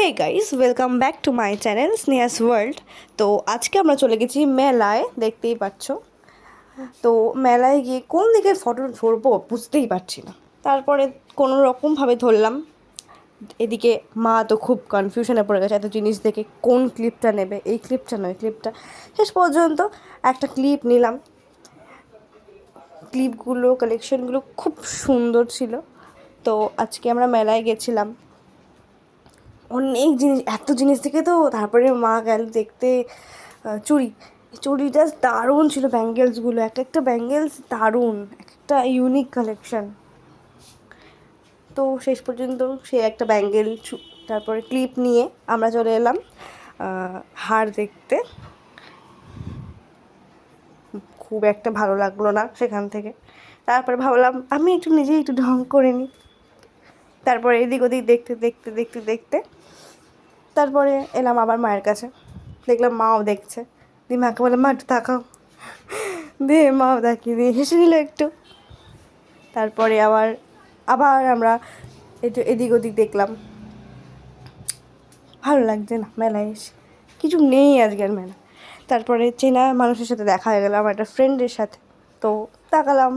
Hey guys, welcome back to my channel Sneha's world. তো আজকে আমরা চলে গেছি মেলায়, দেখতেই পাচ্ছ। তো মেলায় গিয়ে কোন দিকে ফটো ধরবো বুঝতেই পারছি না। তারপরে কোনো রকমভাবে ধরলাম। এদিকে মা তো খুব কনফিউশনে পড়ে গেছে এত জিনিস দেখে, কোন ক্লিপটা নেবে, এই ক্লিপটা নয় ক্লিপটা। শেষ পর্যন্ত একটা ক্লিপ নিলাম। ক্লিপগুলো কালেকশনগুলো খুব সুন্দর ছিল। তো আজকে আমরা মেলায় গেছিলাম, অনেক জিনিস, এত জিনিস দেখে তো তারপরে মা গেল দেখতে চুড়ি। চুড়িটা দারুণ ছিল, ব্যাঙ্গেলসগুলো এক একটা ব্যাঙ্গেলস দারুণ, একটা ইউনিক কালেকশন। তো শেষ পর্যন্ত সে একটা ব্যাঙ্গেল তারপরে ক্লিপ নিয়ে আমরা চলে এলাম হার দেখতে। খুব একটা ভালো লাগলো না সেখান থেকে। তারপরে ভাবলাম আমি একটু নিজেই একটু ঢং করে নিই। তারপরে এদিক ওদিক দেখতে দেখতে দেখতে দেখতে তারপরে এলাম আবার মায়ের কাছে। দেখলাম মাও দেখছে, দিয়ে মাকে বললাম মা একটু তাকাও, দিয়ে মাও তাকিয়ে দিয়ে হেসে নিল একটু। তারপরে আবার আবার আমরা একটু এদিক ওদিক দেখলাম। ভালো লাগছে না মেলায় এসে, কিছু নেই আজকের মেলা। তারপরে চেনা মানুষের সাথে দেখা হয়ে গেল, আমার একটা ফ্রেন্ডের সাথে। তো তাকালাম,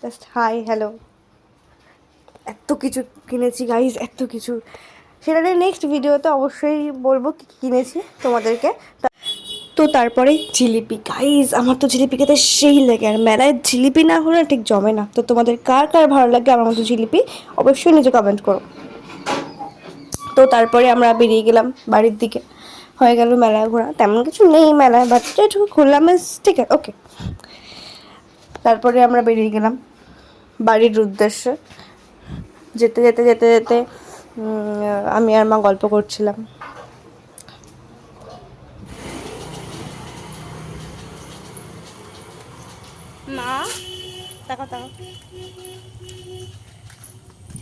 জাস্ট হাই হ্যালো। এত কিছু কিনেছি গাইজ, এত কিছু, সেটা নিয়ে নেক্সট ভিডিওতে অবশ্যই বলবো কী কিনেছি তোমাদেরকে। তো তারপরে জিলিপি গাইজ, আমার তো জিলিপি খেতে সেই লাগে, আর মেলায় জিলিপি না হলে ঠিক জমে না। তো তোমাদের কার কার ভালো লাগে আমার মতো জিলিপি অবশ্যই নিজে কমেন্ট করো। তো তারপরে আমরা বেরিয়ে গেলাম বাড়ির দিকে। হয়ে গেল মেলায় ঘোরা, তেমন কিছু নেই মেলায়, বাট একটু ঘুরলাম, ঠিক আছে ওকে। তারপরে আমরা বেরিয়ে গেলাম বাড়ির উদ্দেশ্যে। যেতে যেতে যেতে যেতে আমি আর মা গল্প করছিলাম। মা তাকাও তাকাও।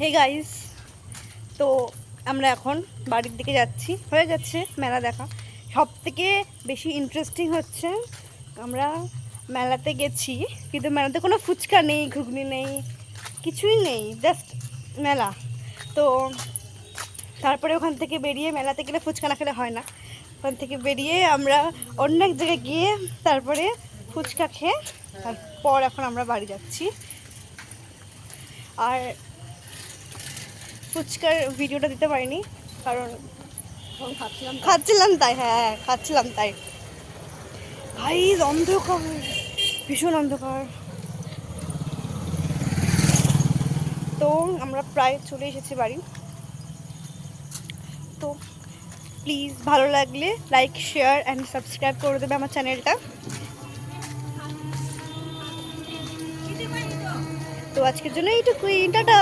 হে গাইস, তো আমরা এখন বাড়ির দিকে যাচ্ছি। হয়ে যাচ্ছে মেলা দেখা। সব থেকে বেশি ইন্টারেস্টিং হচ্ছে আমরা মেলাতে গেছি, কিন্তু মেলাতে কোনো ফুচকা নেই, ঘুগনি নেই, কিছুই নেই, জাস্ট মেলা। তো তারপরে ওখান থেকে বেরিয়ে, মেলাতে গেলে ফুচকা না খেলে হয় না, ওখান থেকে বেরিয়ে আমরা অন্য এক জায়গায় গিয়ে তারপরে ফুচকা খেয়ে তারপর এখন আমরা বাড়ি যাচ্ছি। আর ফুচকার ভিডিওটা দিতে পারিনি কারণ খাচ্ছিলাম তাই, হ্যাঁ খাচ্ছিলাম তাই। ভাই অন্ধকার, ভীষণ অন্ধকার। তো আমরা প্রায় চলে এসেছি বাড়ি। তো প্লিজ ভালো লাগলে লাইক শেয়ার অ্যান্ড সাবস্ক্রাইব করে দেবে আমার চ্যানেলটা। তো আজকের জন্য এইটুকুই, টাটা।